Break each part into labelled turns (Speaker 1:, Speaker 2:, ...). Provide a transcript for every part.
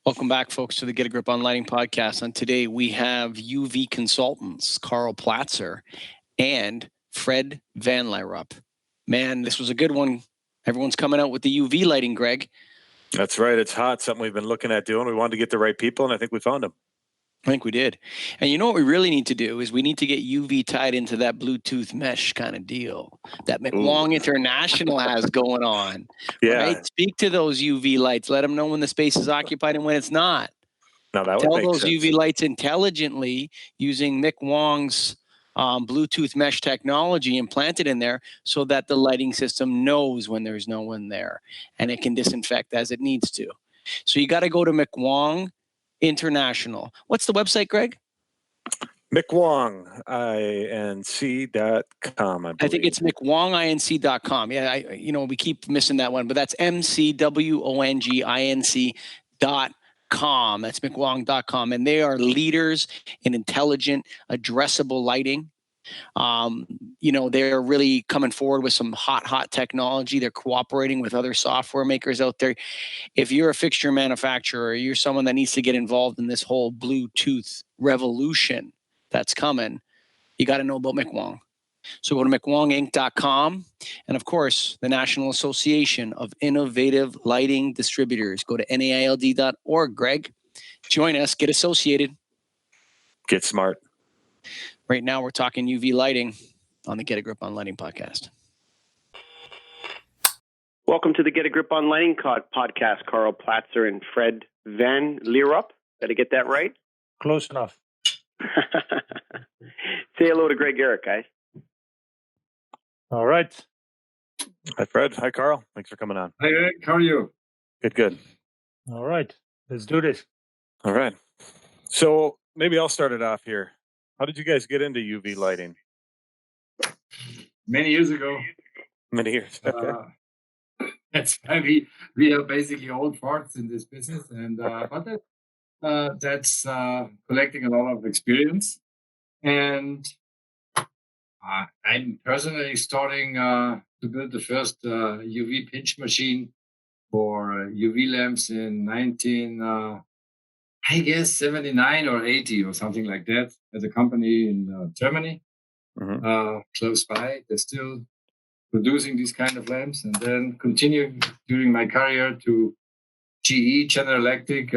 Speaker 1: Welcome back, folks, to the Get a Grip on Lighting podcast. And today we have UV consultants, Karl Platzer and Fred Van Lierop. Man, this was a good one. Everyone's coming out with the UV lighting, Greg.
Speaker 2: That's right. It's hot. Something we've been looking at doing. We wanted to get the right people, and I think we found them.
Speaker 1: I think we did. And you know what we really need to do is we need to get UV tied into that Bluetooth mesh kind of deal that McWong International has going on.
Speaker 2: Yeah.
Speaker 1: Right? Speak to those UV lights. Let them know when the space is occupied and when it's not.
Speaker 2: Now that
Speaker 1: Tell
Speaker 2: would make
Speaker 1: those
Speaker 2: sense.
Speaker 1: UV lights intelligently using McWong's Bluetooth mesh technology implanted in there so that the lighting system knows when there's no one there and it can disinfect as it needs to. So you got to go to McWong International. What's the website, Greg?
Speaker 2: McWonginc.com, I believe.
Speaker 1: I think it's McWonginc.com. Yeah, we keep missing that one, but that's McWonginc.com. That's McWong.com. And they are leaders in intelligent, addressable lighting. They're really coming forward with some hot technology. They're cooperating with other software makers out there. If you're a fixture manufacturer, or you're someone that needs to get involved in this whole Bluetooth revolution that's coming, you got to know about McWong. So go to McWonginc.com. And of course, the National Association of Innovative Lighting Distributors. Go to NAILD.org. Greg, join us, get associated.
Speaker 2: Get smart.
Speaker 1: Right now, we're talking UV lighting on the Get a Grip on Lighting podcast.
Speaker 3: Welcome to the Get a Grip on Lighting podcast. Karl Platzer and Fred Van Lierop. Did I get that right?
Speaker 4: Close enough.
Speaker 3: Say hello to Greg Garrett, guys.
Speaker 4: All right.
Speaker 2: Hi, Fred. Hi, Karl. Thanks for coming on.
Speaker 5: Hi, Greg. How are you?
Speaker 2: Good.
Speaker 4: All right. Let's do this.
Speaker 2: All right. So maybe I'll start it off here. How did you guys get into UV lighting?
Speaker 5: Many years ago.
Speaker 2: Many years. Okay.
Speaker 5: That's why we are basically old farts in this business, and but that's collecting a lot of experience. And I'm personally starting to build the first UV pinch machine for UV lamps in 79 or 80 or something like that at a company in Germany, close by. They're still producing these kind of lamps, and then continuing during my career to GE, General Electric,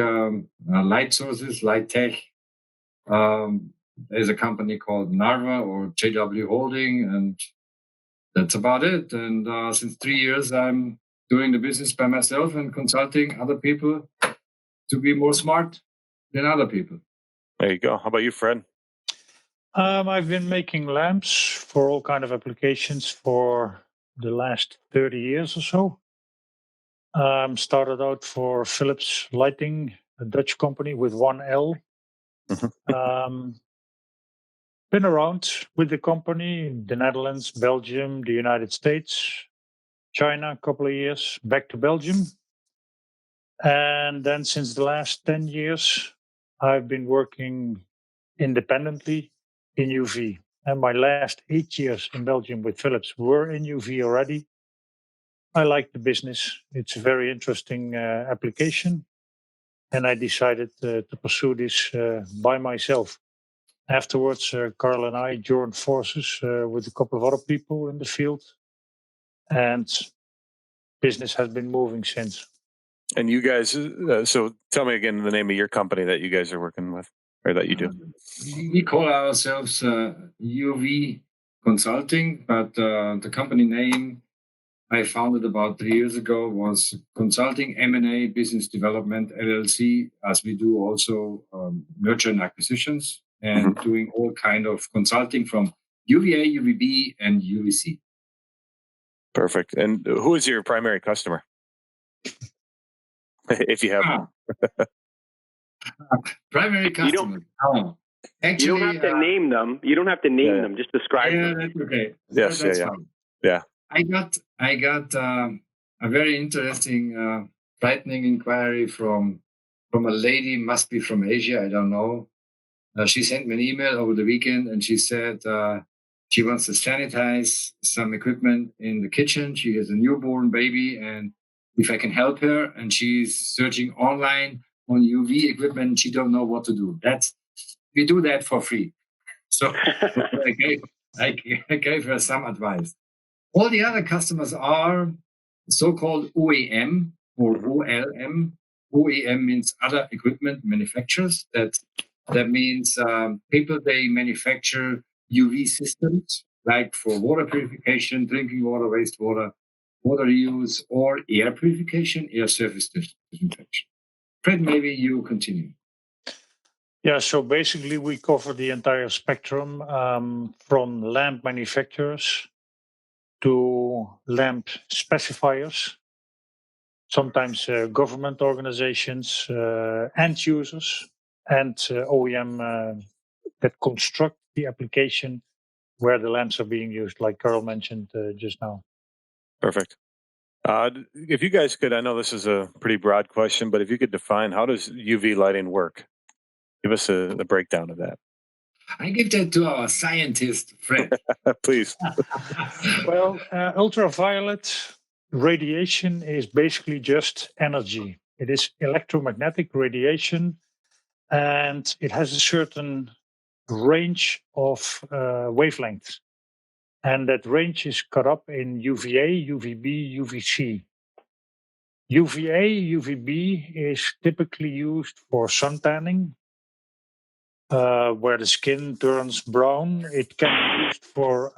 Speaker 5: Light Sources, Light Tech. There's a company called Narva or JW Holding, and that's about it. And since 3 years, I'm doing the business by myself and consulting other people to be more smart than other people.
Speaker 2: There you go. How about you, Fred?
Speaker 4: I've been making lamps for all kind of applications for the last 30 years or so. Started out for Philips Lighting, a Dutch company with one L. Been around with the company in the Netherlands, Belgium, the United States, China, a couple of years, back to Belgium. And then since the last 10 years, I've been working independently in UV. And my last 8 years in Belgium with Philips were in UV already. I like the business. It's a very interesting application. And I decided to pursue this by myself. Afterwards, Karl and I joined forces with a couple of other people in the field. And business has been moving since.
Speaker 2: And you guys, so tell me again the name of your company that you guys are working with, or that you do.
Speaker 5: We call ourselves UV Consulting, but the company name I founded about 3 years ago was Consulting M&A Business Development LLC, as we do also merger and acquisitions and doing all kind of consulting from UVA, UVB, and UVC.
Speaker 2: Perfect. And who is your primary customer? If you have one.
Speaker 5: Primary customer.
Speaker 3: Actually, you don't have to name them. You don't have to name them. Just describe them.
Speaker 5: That's okay.
Speaker 2: Yes,
Speaker 5: that's fine.
Speaker 2: Yeah.
Speaker 5: I got a very interesting, frightening inquiry from a lady, must be from Asia, I don't know. She sent me an email over the weekend, and she said she wants to sanitize some equipment in the kitchen. She has a newborn baby, and if I can help her, and she's searching online on UV equipment, she don't know what to do. We do that for free. So I gave her some advice. All the other customers are so-called OEM or OLM. OEM means other equipment manufacturers. That means people, they manufacture UV systems, like for water purification, drinking water, wastewater, water reuse, or air purification, air surface disinfection. Fred, maybe you continue.
Speaker 4: Yeah, so basically we cover the entire spectrum from lamp manufacturers to lamp specifiers, sometimes government organizations, end users, and OEM that construct the application where the lamps are being used, like Karl mentioned just now.
Speaker 2: Perfect. If you guys could, I know this is a pretty broad question, but if you could define, how does UV lighting work? Give us a breakdown of that.
Speaker 5: I give that to our scientist, Fred.
Speaker 2: Please.
Speaker 4: Well, ultraviolet radiation is basically just energy. It is electromagnetic radiation, and it has a certain range of wavelengths. And that range is cut up in UVA, UVB, UVC. UVA, UVB is typically used for sun tanning, where the skin turns brown. It can be used for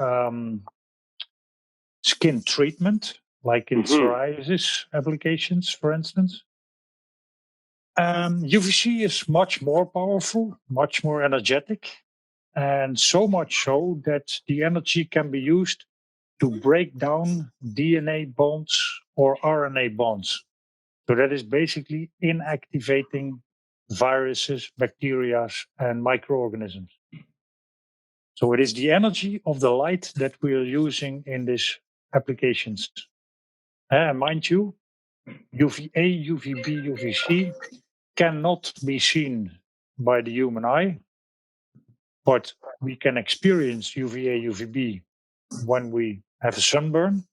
Speaker 4: skin treatment, like in psoriasis applications, for instance. UVC is much more powerful, much more energetic, and so much so that the energy can be used to break down DNA bonds or RNA bonds. So that is basically inactivating viruses, bacteria, and microorganisms. So it is the energy of the light that we are using in these applications. Mind you, UVA, UVB, UVC cannot be seen by the human eye, but we can experience UVA, UVB when we have a sunburn.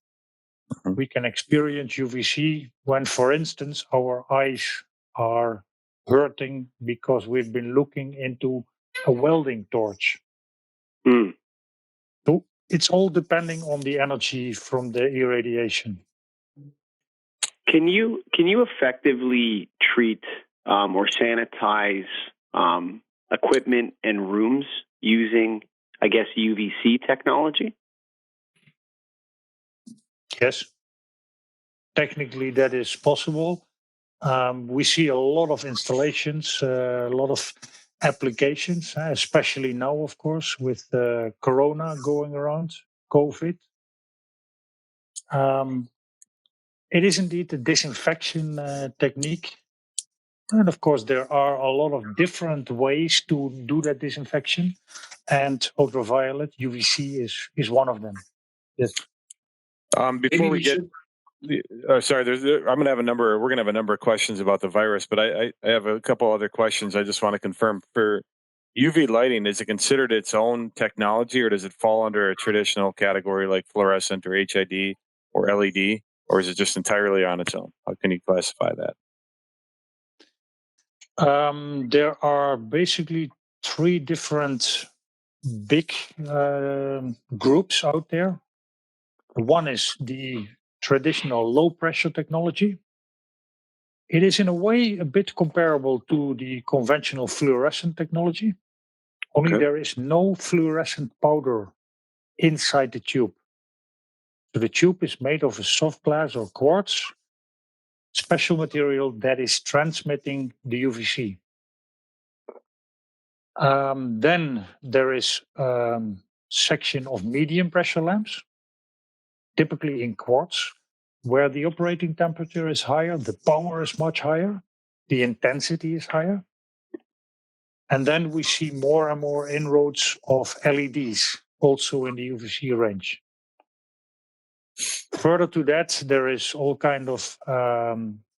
Speaker 4: We can experience UVC when, for instance, our eyes are hurting because we've been looking into a welding torch. So it's all depending on the energy from the irradiation.
Speaker 3: Can you effectively treat or sanitize equipment and rooms using, I guess, UVC technology?
Speaker 4: Yes. Technically, that is possible. We see a lot of installations, a lot of applications, especially now, of course, with Corona going around, COVID. It is indeed a disinfection technique. And of course, there are a lot of different ways to do that disinfection. And ultraviolet, UVC, is one of them. Yes.
Speaker 2: Before we get... sorry, we're going to have a number of questions about the virus, but I have a couple other questions I just want to confirm. For UV lighting, is it considered its own technology, or does it fall under a traditional category like fluorescent or HID or LED, or is it just entirely on its own? How can you classify that?
Speaker 4: There are basically three different big groups out there. One is the traditional low pressure technology. It is in a way a bit comparable to the conventional fluorescent technology, only there is no fluorescent powder inside the tube. So the tube is made of a soft glass or quartz, special material that is transmitting the UVC. Then there is a section of medium pressure lamps, typically in quartz, where the operating temperature is higher, the power is much higher, the intensity is higher. And then we see more and more inroads of LEDs, also in the UVC range. Further to that, there is all kind of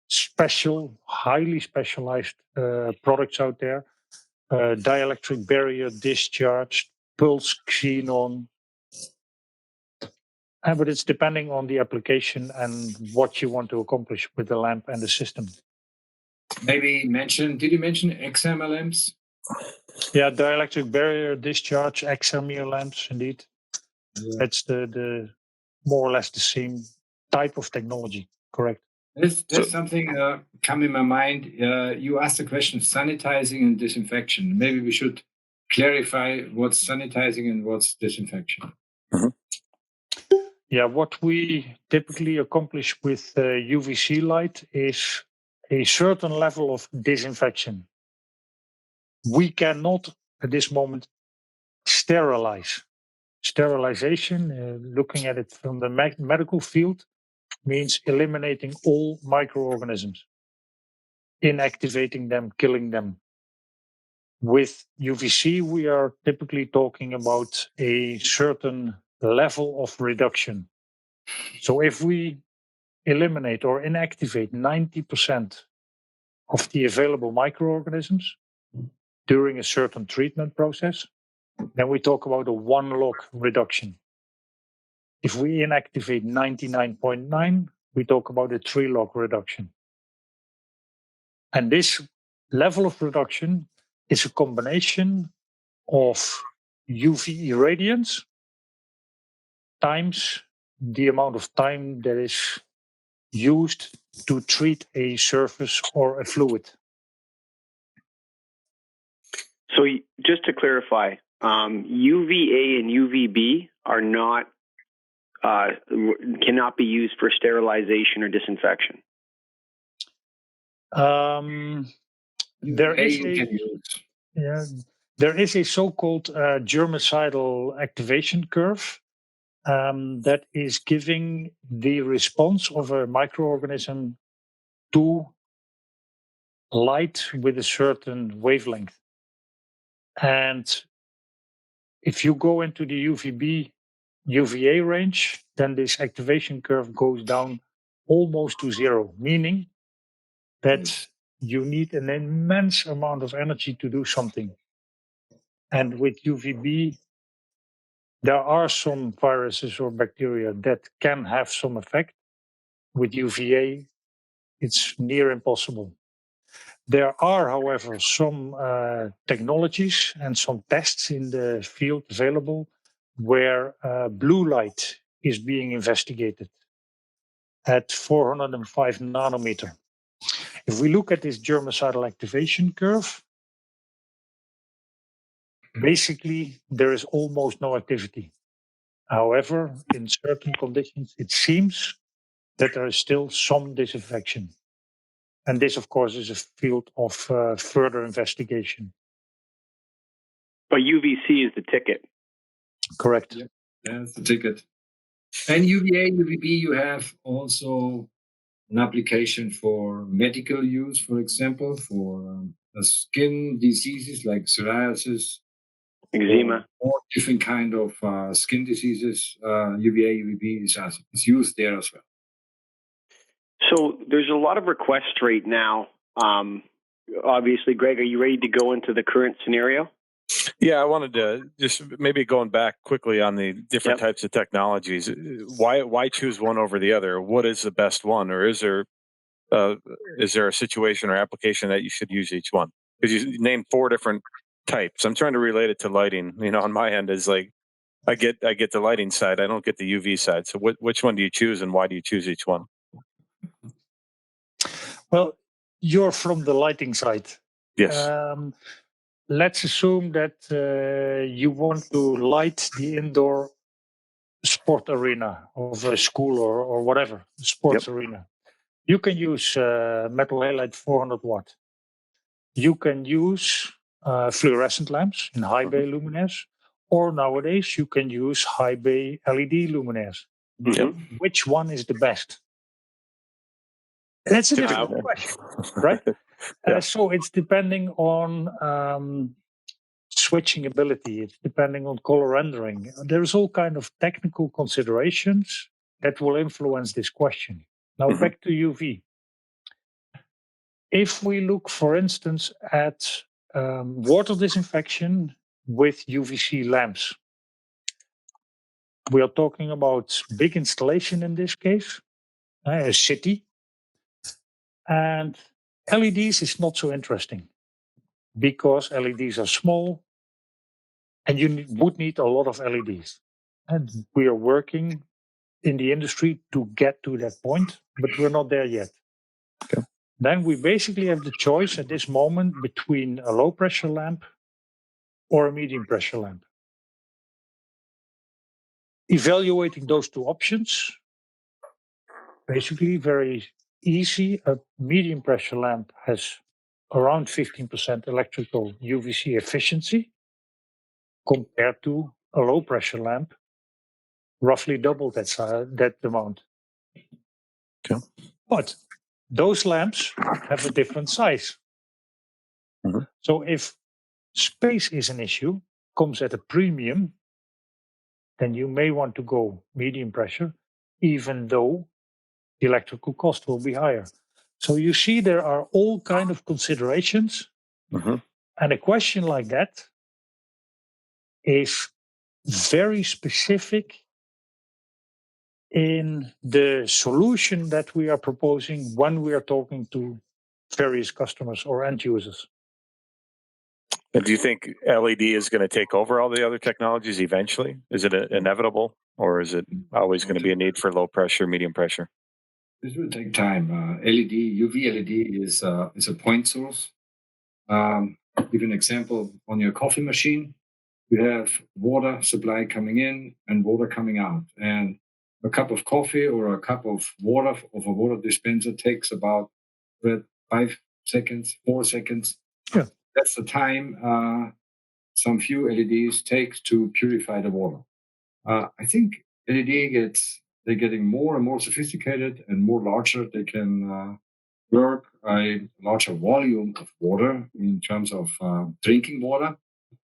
Speaker 4: special, highly specialized products out there. Dielectric barrier discharge, pulse xenon. But it's depending on the application and what you want to accomplish with the lamp and the system.
Speaker 5: Did you mention XMLMs?
Speaker 4: Yeah, dielectric barrier discharge, XML lamps, indeed.
Speaker 5: Yeah.
Speaker 4: That's the more or less the same type of technology, correct?
Speaker 5: There's something come in my mind. You asked the question sanitizing and disinfection. Maybe we should clarify what's sanitizing and what's disinfection.
Speaker 2: Mm-hmm.
Speaker 4: Yeah, what we typically accomplish with UVC light is a certain level of disinfection. We cannot, at this moment, sterilize. Sterilization, looking at it from the medical field, means eliminating all microorganisms, inactivating them, killing them. With UVC, we are typically talking about a certain level of reduction. So if we eliminate or inactivate 90% of the available microorganisms during a certain treatment process, then we talk about a one-log reduction. If we inactivate 99.9, we talk about a three-log reduction. And this level of reduction is a combination of UV irradiance times the amount of time that is used to treat a surface or a fluid.
Speaker 3: So just to clarify, UVA and UVB are not cannot be used for sterilization or disinfection.
Speaker 4: There is a so-called germicidal activation curve that is giving the response of a microorganism to light with a certain wavelength. And if you go into the UVB, UVA range, then this activation curve goes down almost to zero, meaning that you need an immense amount of energy to do something. And with UVB, there are some viruses or bacteria that can have some effect. With UVA, it's near impossible. There are, however, some technologies and some tests in the field available where blue light is being investigated at 405 nanometer. If we look at this germicidal activation curve, basically there is almost no activity. However, in certain conditions, it seems that there is still some disinfection. And this, of course, is a field of further investigation.
Speaker 3: But UVC is the ticket.
Speaker 4: Correct.
Speaker 5: Yeah, that's the ticket. And UVA, UVB, you have also an application for medical use, for example, for skin diseases like psoriasis,
Speaker 3: eczema,
Speaker 5: or different kind of skin diseases. UVA, UVB is used there as well.
Speaker 3: So there's a lot of requests right now. Obviously, Greg, are you ready to go into the current scenario?
Speaker 2: Yeah, I wanted to just maybe going back quickly on the different types of technologies. Why choose one over the other? What is the best one, or is there a situation or application that you should use each one? Because you named 4 different types. I'm trying to relate it to lighting. On my end is like I get the lighting side. I don't get the UV side. So which one do you choose, and why do you choose each one?
Speaker 4: Well, you're from the lighting side.
Speaker 2: Yes.
Speaker 4: Let's assume that you want to light the indoor sport arena of a school or whatever, sports arena. You can use metal halide 400 watt. You can use fluorescent lamps in high bay luminaires, or nowadays you can use high bay LED luminaires. Which one is the best? That's a difficult question, right? So it's depending on switching ability. It's depending on color rendering. There's all kind of technical considerations that will influence this question. Now back to UV. If we look, for instance, at water disinfection with UVC lamps, we are talking about big installation in this case, a city. And LEDs is not so interesting because LEDs are small and you would need a lot of LEDs. And we are working in the industry to get to that point, but we're not there yet.
Speaker 2: Okay.
Speaker 4: Then we basically have the choice at this moment between a low pressure lamp or a medium pressure lamp. Evaluating those two options, basically very easy. A medium pressure lamp has around 15% electrical UVC efficiency compared to a low pressure lamp, roughly double that amount.
Speaker 2: Okay.
Speaker 4: But those lamps have a different size.
Speaker 2: Mm-hmm.
Speaker 4: So if space is an issue, comes at a premium, then you may want to go medium pressure, even though the electrical cost will be higher. So you see there are all kind of considerations.
Speaker 2: Mm-hmm.
Speaker 4: And a question like that is very specific in the solution that we are proposing when we are talking to various customers or end users.
Speaker 2: And do you think LED is going to take over all the other technologies eventually? Is it inevitable, or is it always going to be a need for low pressure, medium pressure?
Speaker 5: This will take time. UV LED is a point source. I'll give you an example. On your coffee machine, you have water supply coming in and water coming out. And a cup of coffee or a cup of water of a water dispenser takes about 5 seconds, 4 seconds.
Speaker 4: Yeah.
Speaker 5: That's the time some few LEDs take to purify the water. I think they're getting more and more sophisticated and more larger. They can work a larger volume of water in terms of drinking water.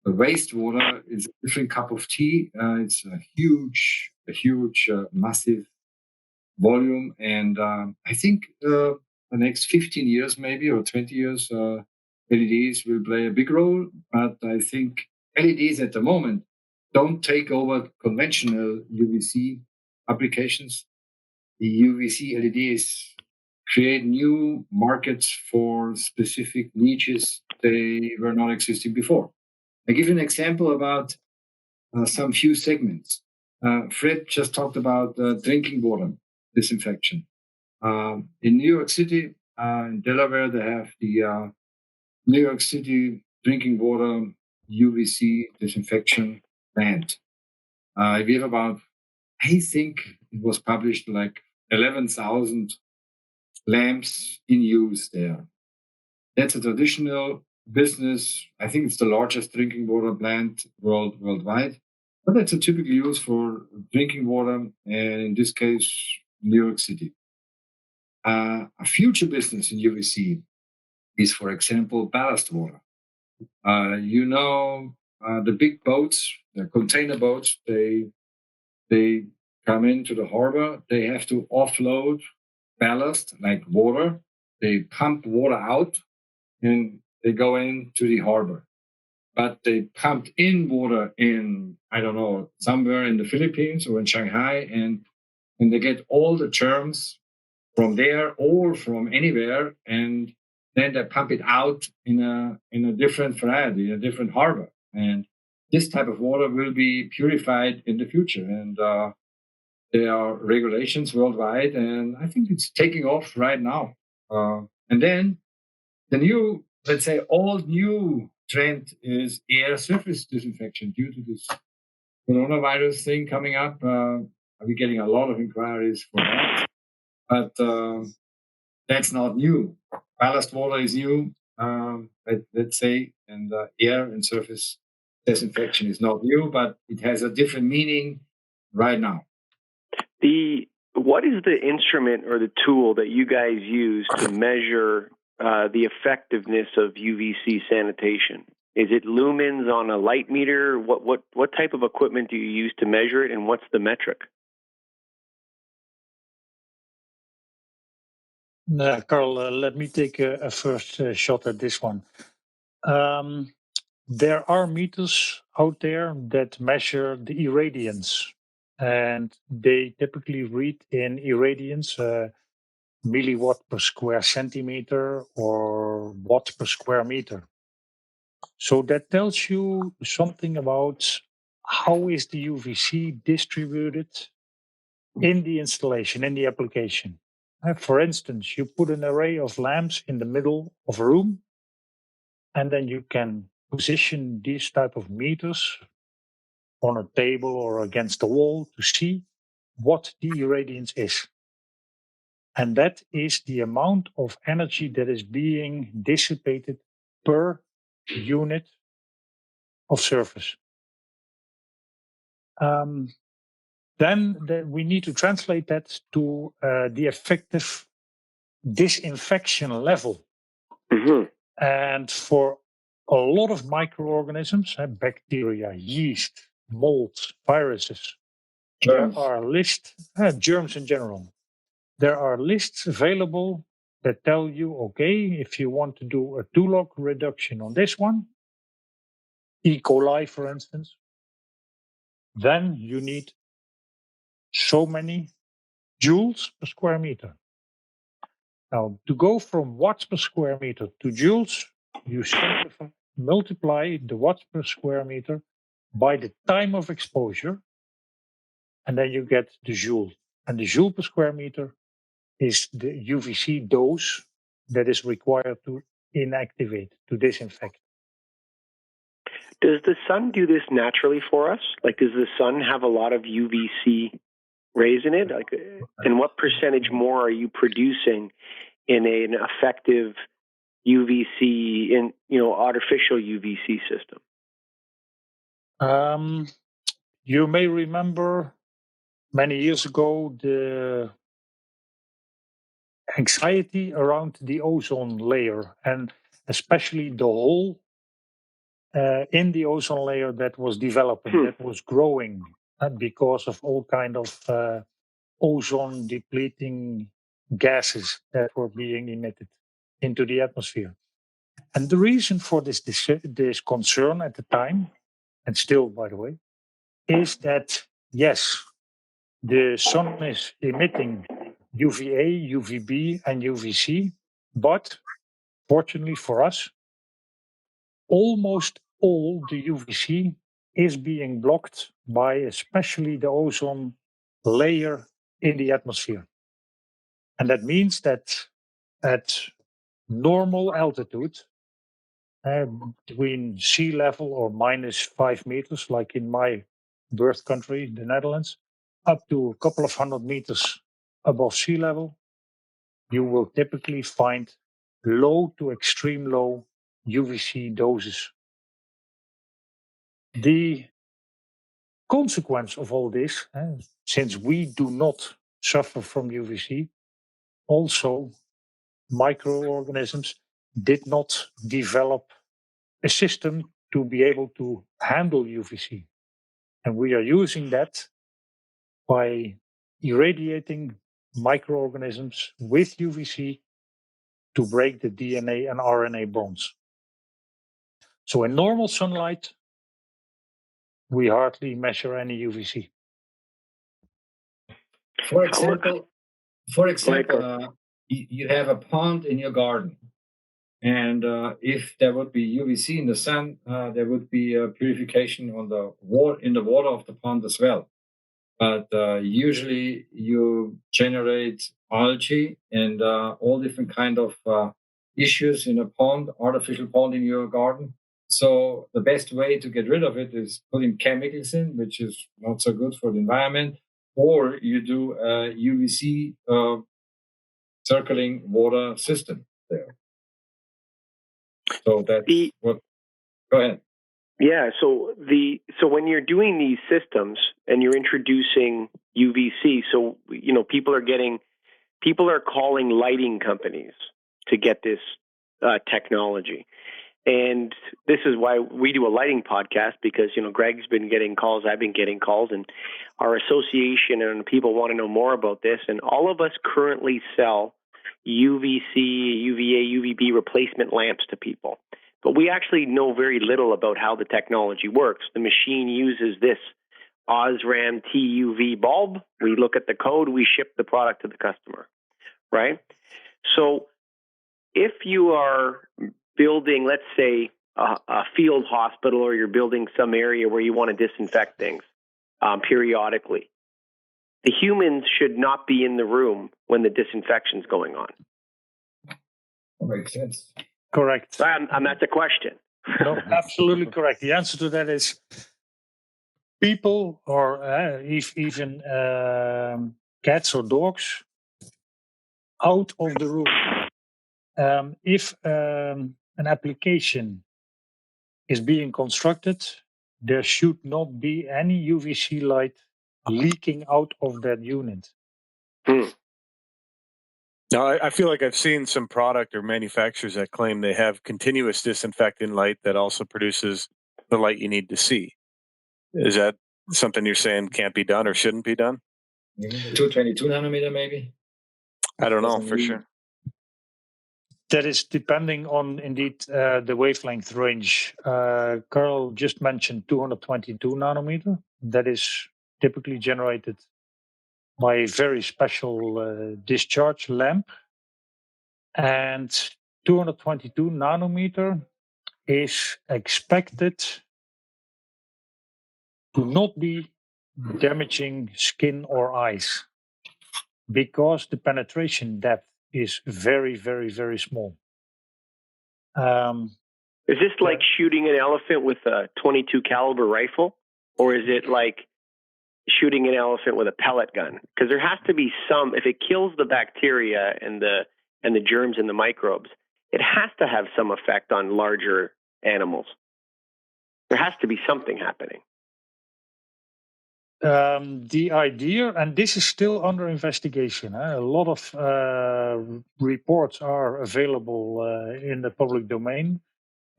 Speaker 5: The wastewater is a different cup of tea. It's a huge, massive volume. And I think the next 15 years, maybe, or 20 years, LEDs will play a big role. But I think LEDs at the moment don't take over conventional UVC applications. The UVC LEDs create new markets for specific niches they were not existing before. I give you an example about some few segments. Fred just talked about drinking water disinfection. In New York City, in Delaware, they have the New York City drinking water UVC disinfection plant. We have about, I think it was published like 11,000 lamps in use there. That's a traditional business. I think it's the largest drinking water plant worldwide. But that's a typical use for drinking water, and in this case, New York City. A future business in UVC is, for example, ballast water. The big boats, the container boats, they come into the harbor. They have to offload ballast like water. They pump water out and they go into the harbor. But they pumped in water in, I don't know, somewhere in the Philippines or in Shanghai, and they get all the germs from there or from anywhere, and then they pump it out in a different variety, a different harbor. And this type of water will be purified in the future. And there are regulations worldwide, and I think it's taking off right now. And then the new, let's say, old new trend is air surface disinfection due to this coronavirus thing coming up. I'll be getting a lot of inquiries for that. But that's not new. Ballast water is new, let's say, and air and surface disinfection is not new, but it has a different meaning right now.
Speaker 3: What is the instrument or the tool that you guys use to measure the effectiveness of UVC sanitation? Is it lumens on a light meter? What type of equipment do you use to measure it, and what's the metric?
Speaker 4: Karl, let me take a first shot at this one. There are meters out there that measure the irradiance, and they typically read in irradiance milliwatt per square centimeter or watt per square meter. So that tells you something about how is the UVC distributed in the installation, in the application. For instance, you put an array of lamps in the middle of a room, and then you can position these type of meters on a table or against the wall to see what the irradiance is. And that is the amount of energy that is being dissipated per unit of surface. Then we need to translate that to the effective disinfection level.
Speaker 3: Mm-hmm.
Speaker 4: And for a lot of microorganisms, bacteria, yeast, molds, viruses,
Speaker 5: Germs.
Speaker 4: there are lists, germs in general. There are lists available that tell you, okay, if you want to do a 2-log reduction on this one, E. coli, for instance, then you need so many joules per square meter. Now, to go from watts per square meter to joules, you multiply the watts per square meter by the time of exposure, and then you get the joule. And the joule per square meter is the UVC dose that is required to inactivate, to disinfect.
Speaker 3: Does the sun do this naturally for us? Like, does the sun have a lot of UVC rays in it? Like, and what percentage more are you producing in an effective UVC, in artificial UVC system?
Speaker 4: You may remember many years ago the anxiety around the ozone layer, and especially the hole in the ozone layer that was developing, that was growing because of all kind of ozone depleting gases that were being emitted into the atmosphere. And the reason for this concern at the time, and still, by the way, is that, yes, the sun is emitting UVA, UVB, and UVC, but fortunately for us, almost all the UVC is being blocked by especially the ozone layer in the atmosphere. And that means that at normal altitude, between sea level or -5 meters, like in my birth country, the Netherlands, up to a couple of 100 meters above sea level, you will typically find low to extreme low UVC doses. The consequence of all this, since we do not suffer from UVC, also microorganisms did not develop a system to be able to handle UVC. And we are using that by irradiating microorganisms with UVC to break the DNA and RNA bonds. So in normal sunlight, we hardly measure any UVC.
Speaker 5: For example, you have a pond in your garden. And if there would be UVC in the sun, there would be a purification in the water of the pond as well. But usually you generate algae and all different kind of issues in a pond, artificial pond in your garden. So the best way to get rid of it is putting chemicals in, which is not so good for the environment, or you do a UVC circling water system there. So that's what. Go ahead.
Speaker 3: Yeah. So when you're doing these systems and you're introducing UVC, so people are calling lighting companies to get this technology, and this is why we do a lighting podcast, because Greg's been getting calls, I've been getting calls, and our association and people want to know more about this. And all of us currently sell UVC, UVA, UVB replacement lamps to people. But we actually know very little about how the technology works. The machine uses this Osram TUV bulb. We look at the code, we ship the product to the customer. right? So if you are building, let's say, a field hospital, or you're building some area where you want to disinfect things periodically, the humans should not be in the room when the disinfection's going on.
Speaker 5: Makes sense.
Speaker 4: Correct.
Speaker 3: That's a question.
Speaker 4: No, absolutely correct. The answer to that is people, or even cats or dogs, out of the room. If an application is being constructed, there should not be any UVC light leaking out of that unit.
Speaker 2: Now, I feel like I've seen some product or manufacturers that claim they have continuous disinfectant light that also produces the light you need to see. Is that something you're saying can't be done or shouldn't be done?
Speaker 5: 222 nanometer, maybe?
Speaker 2: I don't know for sure.
Speaker 4: That is depending on, indeed, the wavelength range. Karl just mentioned 222 nanometer. That is typically generated by a very special discharge lamp. And 222 nanometer is expected to not be damaging skin or eyes, because the penetration depth is very, very, very small.
Speaker 3: Is this like shooting an elephant with a 22 caliber rifle, or is it like shooting an elephant with a pellet gun? Because there has to be some, if it kills the bacteria and the germs and the microbes, it has to have some effect on larger animals. There has to be something happening.
Speaker 4: The idea, and this is still under investigation. A lot of reports are available in the public domain,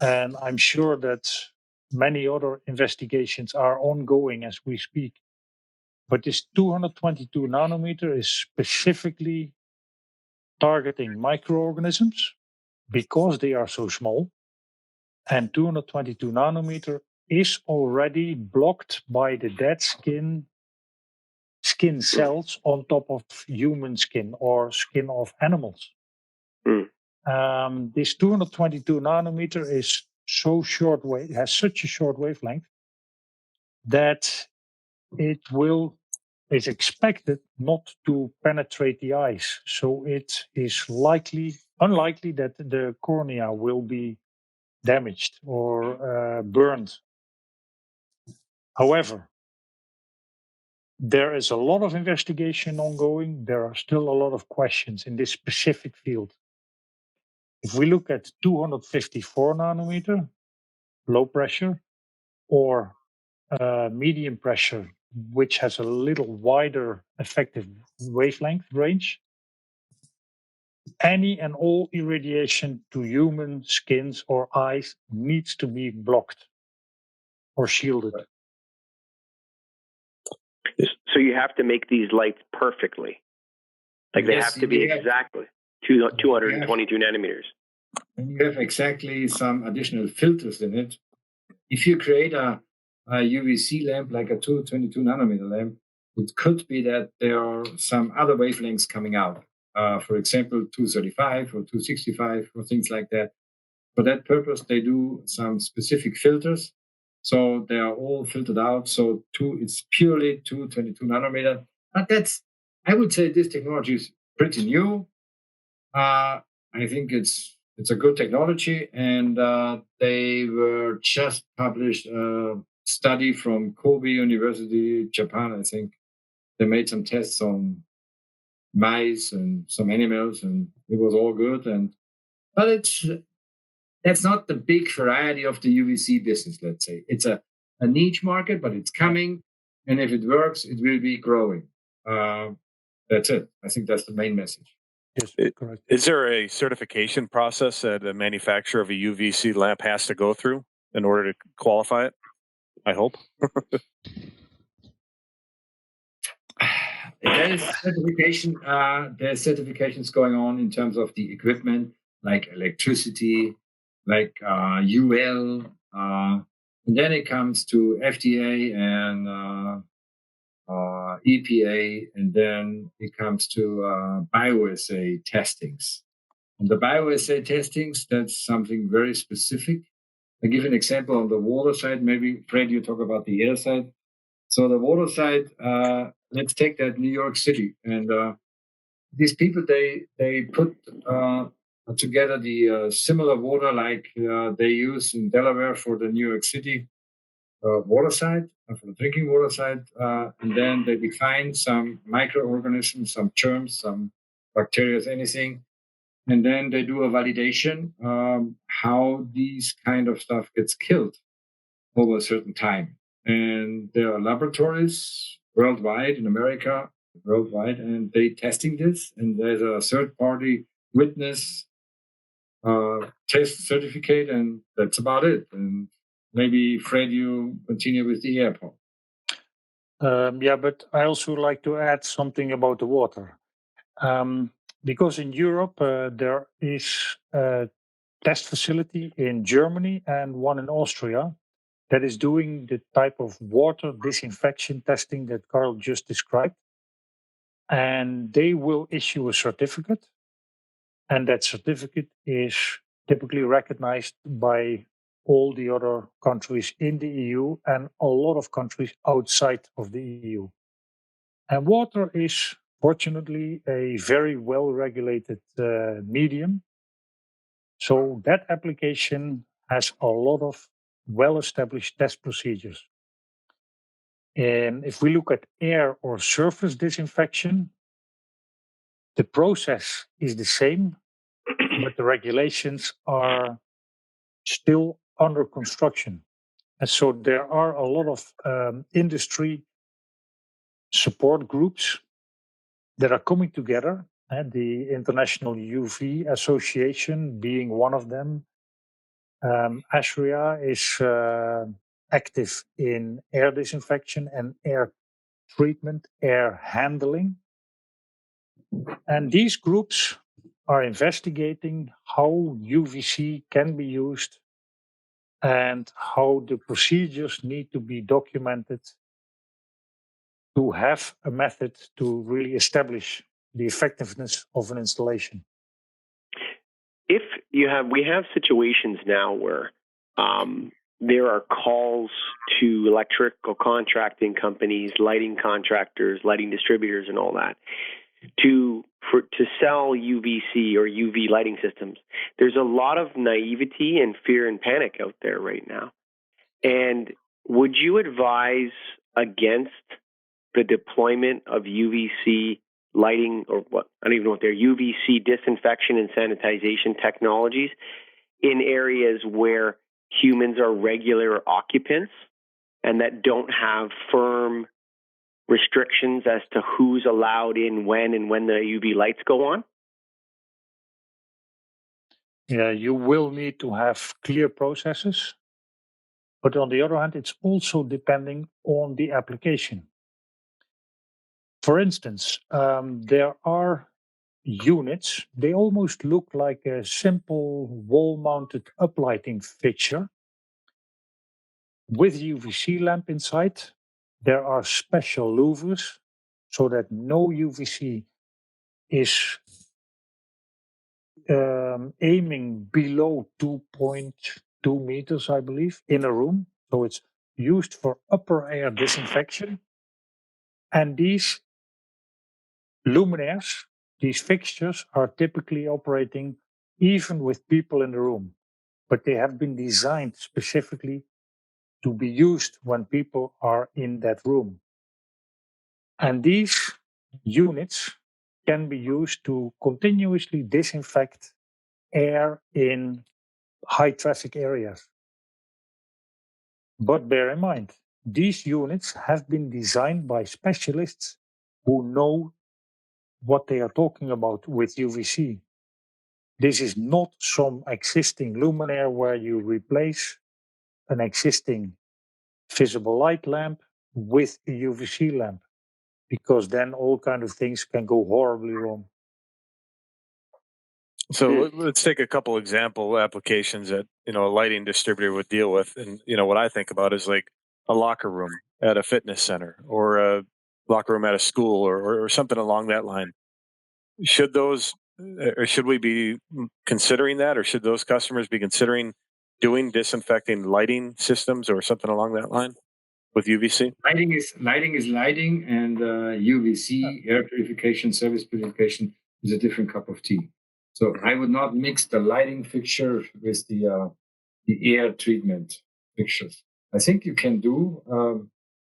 Speaker 4: and I'm sure that many other investigations are ongoing as we speak. But this 222 nanometer is specifically targeting microorganisms because they are so small, and 222 nanometer is already blocked by the dead skin cells on top of human skin or skin of animals. This 222 nanometer is so short has such a short wavelength that it is expected not to penetrate the eyes. So it is unlikely that the cornea will be damaged or burned. However, there is a lot of investigation ongoing. There are still a lot of questions in this specific field. If we look at 254 nanometer, low pressure, or medium pressure, which has a little wider effective wavelength range, any and all irradiation to human skins or eyes needs to be blocked or shielded.
Speaker 3: So you have to make these lights perfectly. Like they have to be exactly 222 nanometers.
Speaker 5: And you have exactly some additional filters in it. If you create a UVC lamp like a 222 nanometer lamp, it could be that there are some other wavelengths coming out. For example, 235 or 265 or things like that. For that purpose, they do some specific filters. So they are all filtered out. So it's purely 222 nanometer. But I would say this technology is pretty new. I think it's a good technology, and they were just published a study from Kobe University, Japan. I think they made some tests on mice and some animals, and it was all good. But that's not the big variety of the UVC business. Let's say it's a niche market, but it's coming, and if it works, it will be growing. That's it. I think that's the main message.
Speaker 4: Yes, correct.
Speaker 2: Is there a certification process that a manufacturer of a UVC lamp has to go through in order to qualify it? I hope.
Speaker 5: There's certification. There's certifications going on in terms of the equipment, like electricity, like UL, and then it comes to FDA and EPA, and then it comes to bioassay testings. And the bioassay testings, that's something very specific. I'll give an example on the water side. Maybe, Fred, you talk about the air side. So the water side, let's take that New York City. And these people, they put together the similar water like they use in Delaware for the New York City water side, for the drinking water side. And then they define some microorganisms, some germs, some bacteria, anything. And then they do a validation how these kind of stuff gets killed over a certain time. And there are laboratories worldwide, in America, worldwide, and they testing this. And there's a third-party witness test certificate, and that's about it. And maybe, Fred, you continue with the airport.
Speaker 4: Yeah, but I also like to add something about the water. Because in Europe, there is a test facility in Germany and one in Austria that is doing the type of water disinfection testing that Karl just described. And they will issue a certificate. And that certificate is typically recognized by all the other countries in the EU and a lot of countries outside of the EU. And water is, fortunately, a very well-regulated medium. So that application has a lot of well-established test procedures. And if we look at air or surface disinfection, the process is the same, but the regulations are still under construction. And so there are a lot of industry support groups that are coming together, and the International UV Association being one of them. IRradiance is active in air disinfection and air treatment, air handling. And these groups are investigating how UVC can be used and how the procedures need to be documented to have a method to really establish the effectiveness of an installation.
Speaker 3: If we have situations now where there are calls to electrical contracting companies, lighting contractors, lighting distributors, and all that to sell UVC or UV lighting systems. There's a lot of naivety and fear and panic out there right now. And would you advise against the deployment of UVC lighting, or what, I don't even know what they're, UVC disinfection and sanitization technologies in areas where humans are regular occupants and that don't have firm restrictions as to who's allowed in when and when the UV lights go on?
Speaker 4: Yeah, you will need to have clear processes. But on the other hand, it's also depending on the application. For instance, there are units, they almost look like a simple wall-mounted uplighting fixture with UVC lamp inside. There are special louvers so that no UVC is aiming below 2.2 meters, I believe, in a room. So it's used for upper air disinfection. And these luminaires, these fixtures, are typically operating even with people in the room, but they have been designed specifically to be used when people are in that room. And these units can be used to continuously disinfect air in high traffic areas. But bear in mind, these units have been designed by specialists who know what they are talking about with UVC. This is not some existing luminaire where you replace an existing visible light lamp with a UVC lamp, because then all kind of things can go horribly wrong.
Speaker 2: So let's take a couple example applications that a lighting distributor would deal with, and what I think about is like a locker room at a fitness center, or locker room at a school or something along that line. Should we be considering that, or should those customers be considering doing disinfecting lighting systems or something along that line with UVC?
Speaker 5: Lighting is lighting, and UVC, air purification, surface purification, is a different cup of tea. So I would not mix the lighting fixture with the air treatment fixtures. I think you can do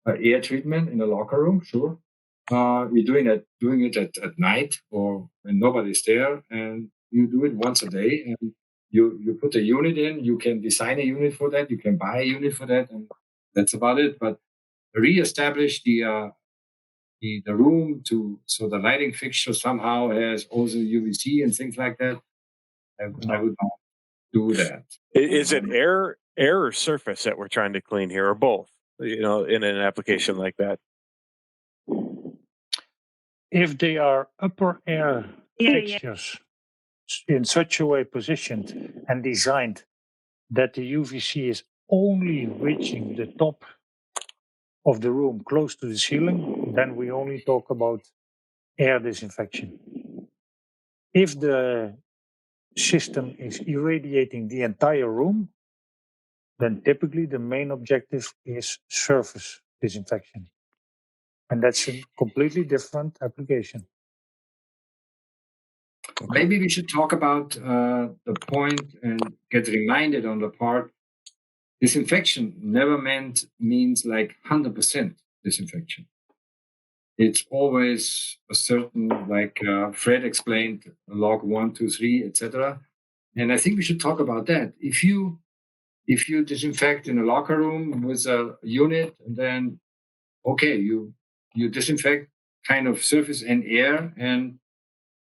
Speaker 5: air treatment in a locker room, sure. We're doing it at night or when nobody's there, and you do it once a day. And you put a unit in. You can design a unit for that. You can buy a unit for that, and that's about it. But reestablish the room so the lighting fixture somehow has also UVC and things like that. I would not do that.
Speaker 2: Is it air or surface that we're trying to clean here, or both? In an application like that.
Speaker 4: If they are upper air fixtures in such a way positioned and designed that the UVC is only reaching the top of the room close to the ceiling, then we only talk about air disinfection. If the system is irradiating the entire room, then typically the main objective is surface disinfection. And that's a completely different application.
Speaker 5: Maybe we should talk about the point and get reminded on the part. Disinfection never means like 100% disinfection. It's always a certain, like Fred explained, log 1, 2, 3, etc. And I think we should talk about that. If you disinfect in a locker room with a unit, and then you disinfect kind of surface and air and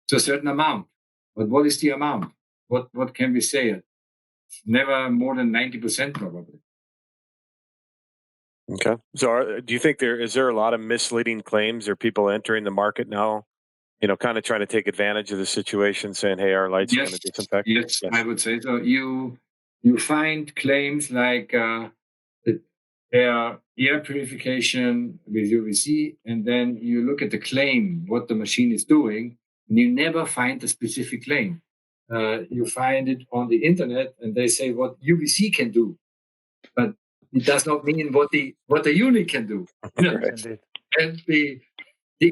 Speaker 5: to a certain amount. But what is the amount? What can we say? It's never more than 90% probably.
Speaker 2: Okay. So do you think is there a lot of misleading claims? Are people entering the market now, kind of trying to take advantage of the situation, saying, hey, our lights are going to disinfect?
Speaker 5: Yes, I would say so. You find claims like air purification with UVC, and then you look at the claim, what the machine is doing, and you never find the specific claim. You find it on the internet, and they say what UVC can do, but it does not mean what the unit can do.
Speaker 2: Right.
Speaker 5: And the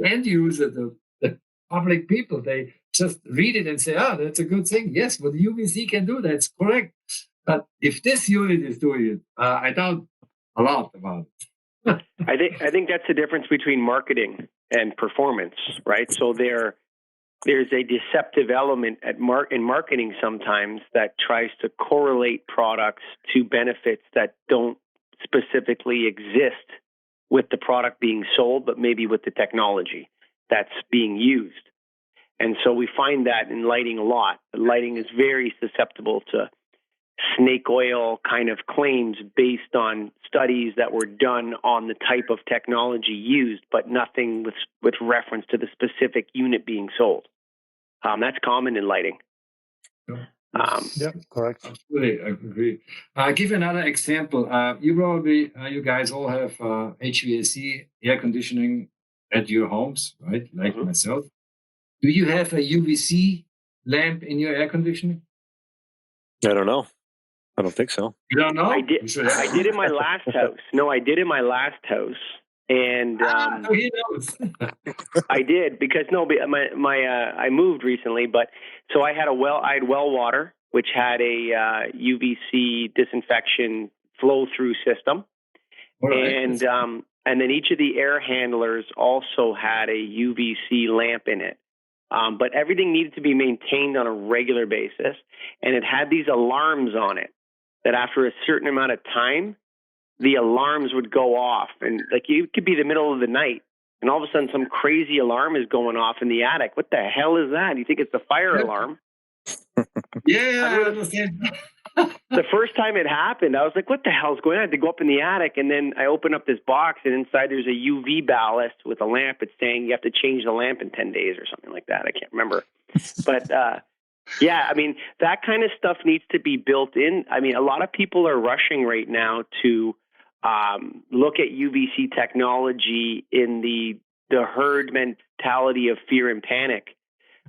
Speaker 5: end user, the public people, they just read it and say, that's a good thing. Yes, what the UVC can do, that's correct. But if this unit is doing it, I doubt a lot about it.
Speaker 3: I think that's the difference between marketing and performance, right? So there's a deceptive element in marketing sometimes that tries to correlate products to benefits that don't specifically exist with the product being sold, but maybe with the technology that's being used. And so we find that in lighting a lot. Lighting is very susceptible to snake oil kind of claims based on studies that were done on the type of technology used, but nothing with reference to the specific unit being sold. That's common in lighting.
Speaker 4: Yeah, correct.
Speaker 5: Absolutely, I agree. Give another example. You guys all have HVAC, air conditioning at your homes, right? Like myself. Do you have a UVC lamp in your air conditioning?
Speaker 2: I don't know. I don't think so.
Speaker 5: You don't know?
Speaker 3: I did in my last house. No, I did in my last house. And
Speaker 5: he knows.
Speaker 3: I did because I moved recently, but so I had well water, which had a UVC disinfection flow through system, right. And then each of the air handlers also had a UVC lamp in it. But everything needed to be maintained on a regular basis, and it had these alarms on it that after a certain amount of time, the alarms would go off, and like it could be the middle of the night, and all of a sudden some crazy alarm is going off in the attic. What the hell is that? You think it's the fire alarm?
Speaker 5: Yeah, I understand.
Speaker 3: The first time it happened, I was like, what the hell's going on? I had to go up in the attic, and then I open up this box, and inside there's a UV ballast with a lamp. It's saying you have to change the lamp in 10 days or something like that. I can't remember. But yeah, I mean, that kind of stuff needs to be built in. I mean, a lot of people are rushing right now to look at UVC technology in the the herd mentality of fear and panic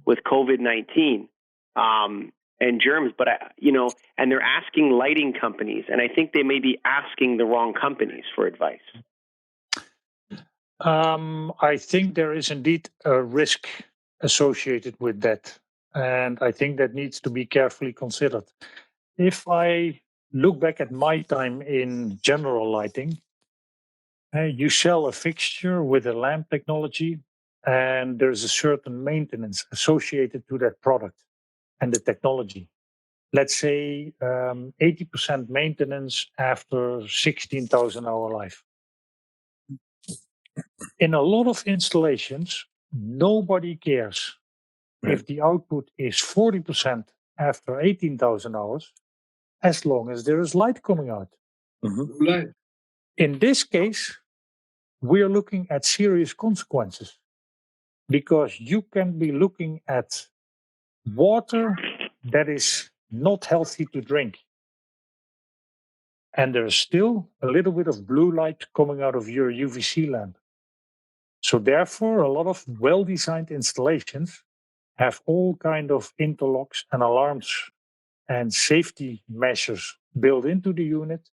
Speaker 3: with COVID-19 and germs. But and they're asking lighting companies, and I think they may be asking the wrong companies for advice.
Speaker 4: I think there is indeed a risk associated with that, and I think that needs to be carefully considered. If I look back at my time in general lighting, you sell a fixture with a lamp technology, and there's a certain maintenance associated to that product and the technology. Let's say 80% maintenance after 16,000 hour life. In a lot of installations, nobody cares if the output is 40% after 18,000 hours, as long as there is light coming out.
Speaker 5: Right.
Speaker 4: In this case, we are looking at serious consequences, because you can be looking at water that is not healthy to drink. And there's still a little bit of blue light coming out of your UVC lamp. So therefore, a lot of well-designed installations have all kind of interlocks and alarms and safety measures built into the unit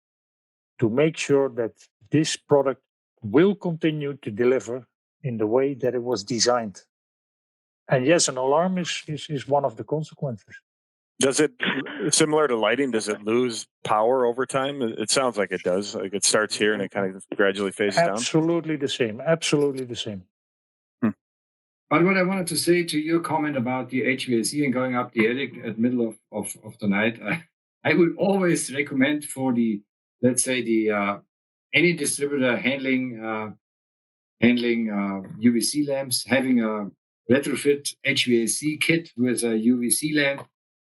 Speaker 4: to make sure that this product will continue to deliver in the way that it was designed. And yes, an alarm is one of the consequences.
Speaker 2: Does it, similar to lighting, does it lose power over time? It sounds like it does. Like it starts here and it kind of gradually fades down.
Speaker 4: Absolutely the same. Absolutely the same.
Speaker 5: But what I wanted to say to your comment about the HVAC and going up the attic at middle of the night, I would always recommend for the, let's say, the any distributor handling UVC lamps, having a retrofit HVAC kit with a UVC lamp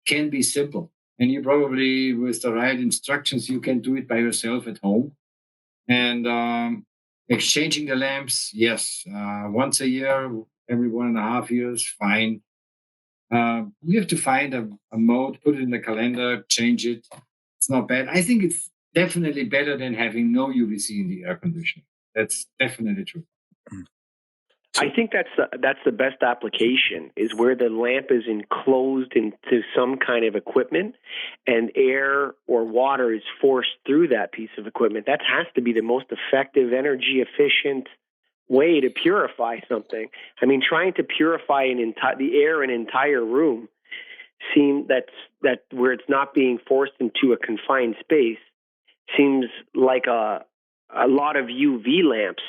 Speaker 5: can be simple. And you probably, with the right instructions, you can do it by yourself at home. And exchanging the lamps, yes, once a year, every 1.5 years, fine. You have to find a mode, put it in the calendar, change it. It's not bad. I think it's definitely better than having no UVC in the air conditioner. That's definitely true.
Speaker 3: I think that's the best application, is where the lamp is enclosed into some kind of equipment and air or water is forced through that piece of equipment. That has to be the most effective, energy efficient way to purify something. I mean, trying to purify the air in an entire room, that where it's not being forced into a confined space, seems like a lot of UV lamps.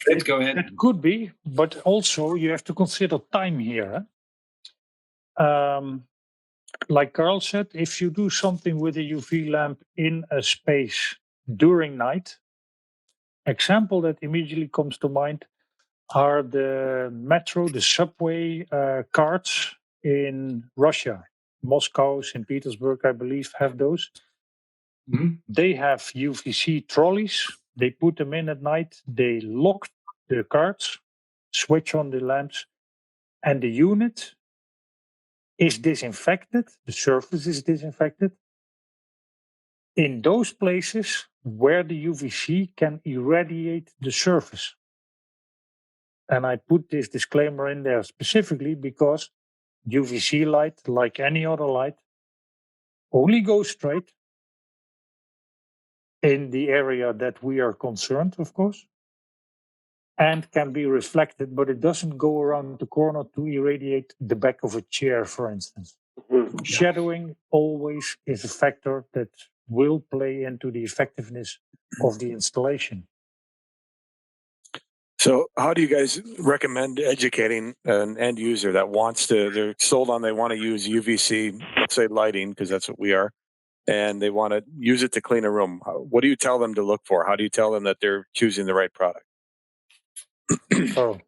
Speaker 5: Let's go ahead.
Speaker 4: It could be, but also you have to consider time here. Like Karl said, if you do something with a UV lamp in a space during night, example that immediately comes to mind are the metro, the subway cards in Russia. Moscow, St. Petersburg, I believe, have those.
Speaker 5: Mm-hmm.
Speaker 4: They have UVC trolleys. They put them in at night. They lock the cards, switch on the lamps, and the unit is disinfected. The surface is disinfected in those places where the UVC can irradiate the surface. And I put this disclaimer in there specifically because UVC light, like any other light, only goes straight in the area that we are concerned, of course, and can be reflected, but it doesn't go around the corner to irradiate the back of a chair, for instance. Mm-hmm. Shadowing always is a factor that will play into the effectiveness of the installation.
Speaker 2: So how do you guys recommend educating an end user that wants to, they're sold on, they want to use UVC, let's say lighting, because that's what we are, and they want to use it to clean a room? What do you tell them to look for? How do you tell them that they're choosing the right product?
Speaker 4: Oh.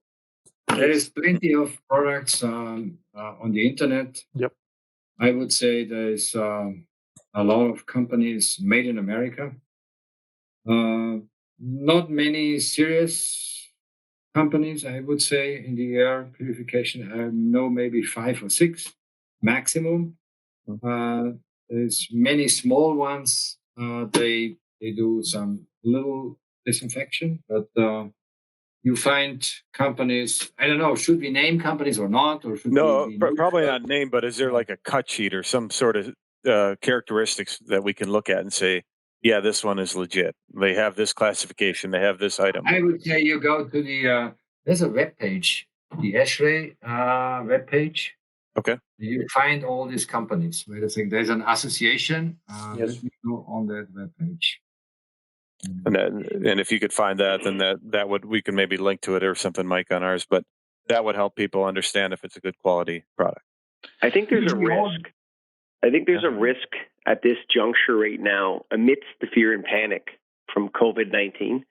Speaker 5: There is plenty of products on the internet.
Speaker 4: Yep.
Speaker 5: I would say there's a lot of companies made in America. Not many serious companies, I would say, in the air purification. I know maybe 5 or 6 maximum. There's many small ones. They do some little disinfection, but you find companies, I don't know, should we name companies or not? Or should we
Speaker 2: probably not name, but is there like a cut sheet or some sort of characteristics that we can look at and say, yeah, this one is legit. They have this classification. They have this item.
Speaker 5: I would say you go to the, there's a web page, the ASHRAE web page.
Speaker 2: Okay.
Speaker 5: You find all these companies. Wait a second, there's an association.
Speaker 4: Yes.
Speaker 5: Let me go on that web page.
Speaker 2: And if you could find that, then that would, we can maybe link to it or something, Mike, on ours, but that would help people understand if it's a good quality product.
Speaker 3: I think there's a risk. I think there's a risk at this juncture right now, amidst the fear and panic from COVID-19,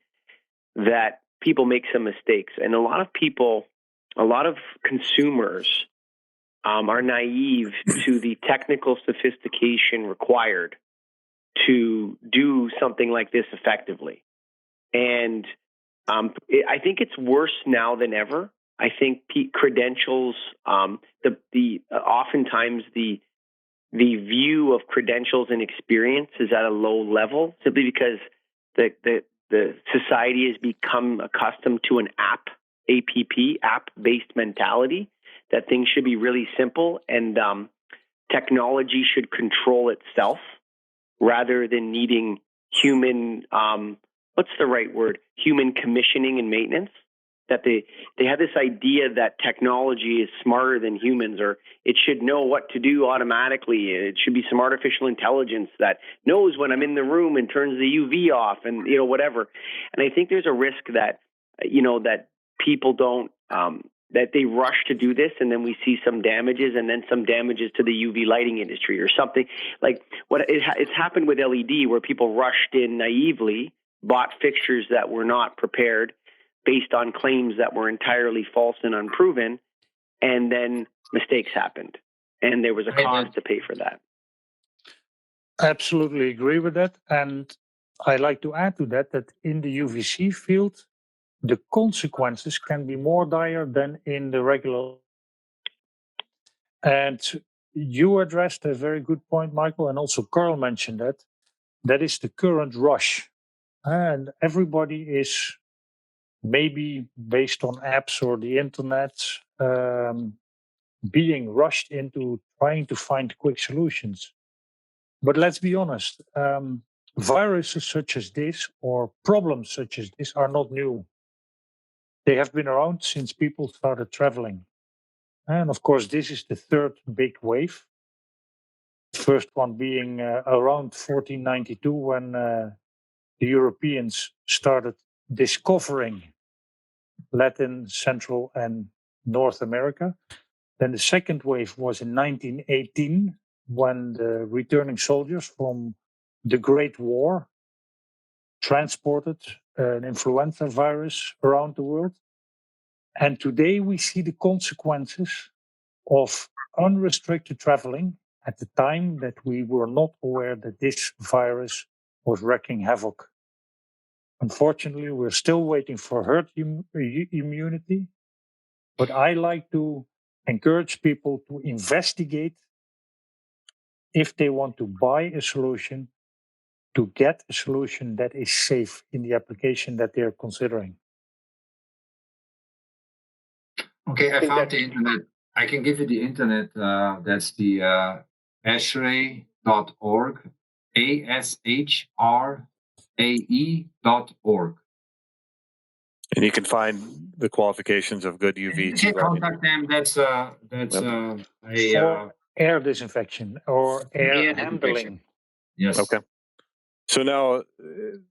Speaker 3: that people make some mistakes. And a lot of people, a lot of consumers are naive to the technical sophistication required to do something like this effectively. And I think it's worse now than ever. I think credentials, oftentimes the view of credentials and experience is at a low level, simply because the society has become accustomed to an app-based mentality, that things should be really simple and technology should control itself rather than needing human, what's the right word? Human commissioning and maintenance. That they have this idea that technology is smarter than humans, or it should know what to do automatically. It should be some artificial intelligence that knows when I'm in the room and turns the UV off and, whatever. And I think there's a risk that, that people don't, that they rush to do this, and then we see some damages, and then some damages to the UV lighting industry or something. Like it's happened with LED, where people rushed in naively, bought fixtures that were not prepared, based on claims that were entirely false and unproven, and then mistakes happened, and there was a cost to pay for that.
Speaker 4: Absolutely agree with that. And I like to add to that in the UVC field, the consequences can be more dire than in the regular. And you addressed a very good point, Michael, and also Karl mentioned that. That is the current rush. And everybody is, maybe based on apps or the internet, being rushed into trying to find quick solutions. But let's be honest, viruses such as this or problems such as this are not new. They have been around since people started traveling. And of course, this is the third big wave. The first one being around 1492, when the Europeans started discovering Latin, Central, and North America. Then the second wave was in 1918, when the returning soldiers from the Great War transported an influenza virus around the world. And today we see the consequences of unrestricted traveling at the time that we were not aware that this virus was wreaking havoc. Unfortunately, we're still waiting for herd immunity, but I like to encourage people to investigate if they want to buy a solution, to get a solution that is safe in the application that they're considering.
Speaker 5: Okay, I found the internet. I can give you the internet. That's the ashrae.org, ashrae.org.
Speaker 2: And you can find the qualifications of good UV.
Speaker 5: You can contact them. That's
Speaker 4: for air disinfection or air handling.
Speaker 5: Yes.
Speaker 2: Okay. So now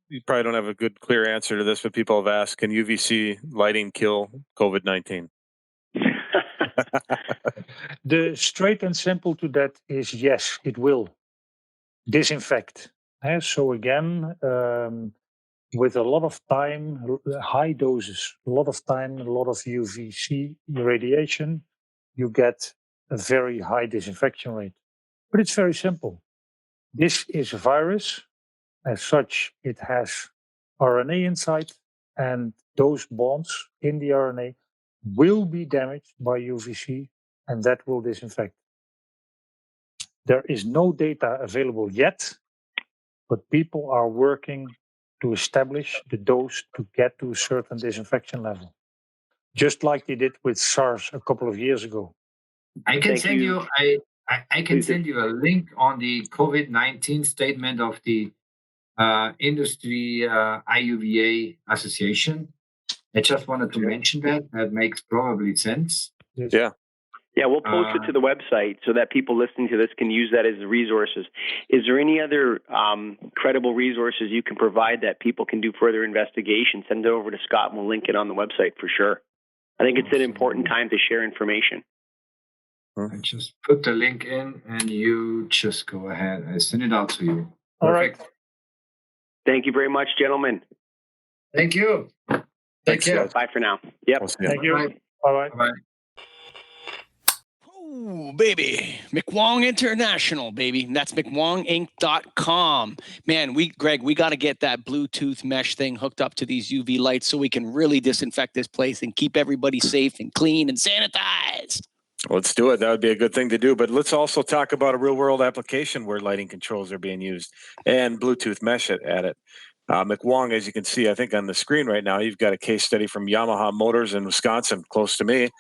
Speaker 2: you probably don't have a good, clear answer to this, but people have asked, can UVC lighting kill COVID-19?
Speaker 4: The straight and simple to that is yes, it will disinfect. So again, with a lot of time, high doses, a lot of time, a lot of UVC radiation, you get a very high disinfection rate. But it's very simple. This is a virus. As such, it has RNA inside, and those bonds in the RNA will be damaged by UVC, and that will disinfect. There is no data available yet, but people are working to establish the dose to get to a certain disinfection level, just like they did with SARS a couple of years ago.
Speaker 5: I can send you. I can send you a link on the COVID-19 statement of the industry IUVA association. I just wanted to mention that. That makes probably sense.
Speaker 2: Yeah.
Speaker 3: Yeah, we'll post it to the website so that people listening to this can use that as resources. Is there any other credible resources you can provide that people can do further investigation? Send it over to Scott and we'll link it on the website for sure. I think it's an important time to share information.
Speaker 5: I just put the link in and you just go ahead. I send it out to you.
Speaker 4: All right.
Speaker 3: Thank you very much, gentlemen.
Speaker 5: Thank you. Take care.
Speaker 3: Bye for now. Yep.
Speaker 4: Thank you. Bye-bye.
Speaker 5: Bye-bye.
Speaker 1: Oh, baby. McWong International, baby. That's McWongInc.com. Man, Greg, we got to get that Bluetooth mesh thing hooked up to these UV lights so we can really disinfect this place and keep everybody safe and clean and sanitized.
Speaker 2: Let's do it. That would be a good thing to do. But let's also talk about a real world application where lighting controls are being used and Bluetooth mesh at it. McWong, as you can see, I think on the screen right now, you've got a case study from Yamaha Motors in Wisconsin, close to me.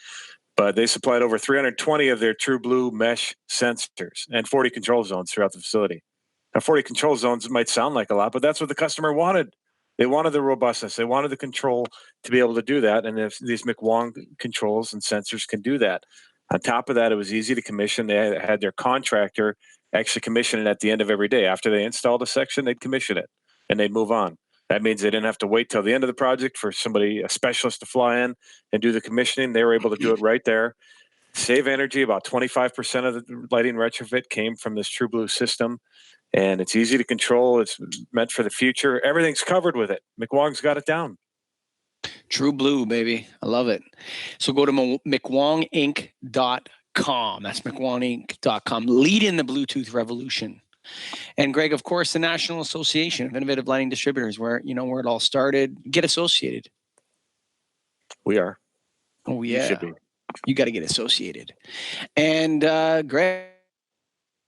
Speaker 2: But they supplied over 320 of their True Blue mesh sensors and 40 control zones throughout the facility. Now, 40 control zones might sound like a lot, but that's what the customer wanted. They wanted the robustness. They wanted the control to be able to do that. And if these McWong controls and sensors can do that. On top of that, it was easy to commission. They had their contractor actually commission it at the end of every day. After they installed a section, they'd commission it and they'd move on. That means they didn't have to wait till the end of the project for a specialist to fly in and do the commissioning. They were able to do it right there. Save energy. About 25% of the lighting retrofit came from this True Blue system. And it's easy to control. It's meant for the future. Everything's covered with it. McWong's got it down.
Speaker 1: True Blue, baby. I love it. So go to McWongInc.com. That's McWongInc.com. Lead in the Bluetooth revolution. And Greg, of course, the National Association of Innovative Lighting Distributors, where it all started. Get associated.
Speaker 2: We are.
Speaker 1: Oh yeah,
Speaker 2: you should be.
Speaker 1: You got to get associated. And Greg,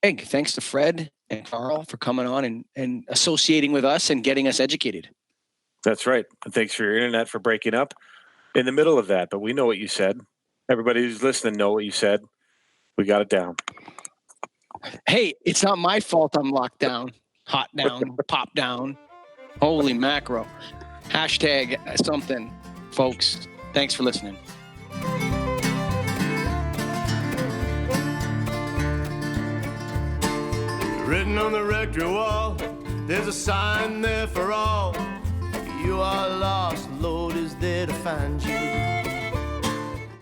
Speaker 1: thanks to Fred and Karl for coming on and associating with us and getting us educated.
Speaker 2: That's right. And thanks for your internet for breaking up in the middle of that. But we know what you said. Everybody who's listening know what you said. We got it down.
Speaker 1: Hey, it's not my fault I'm locked down, hot down, pop down. Holy macro. Hashtag something, folks. Thanks for listening.
Speaker 6: Written on the rectory wall, there's a sign there for all. You are lost, the Lord is there to find you.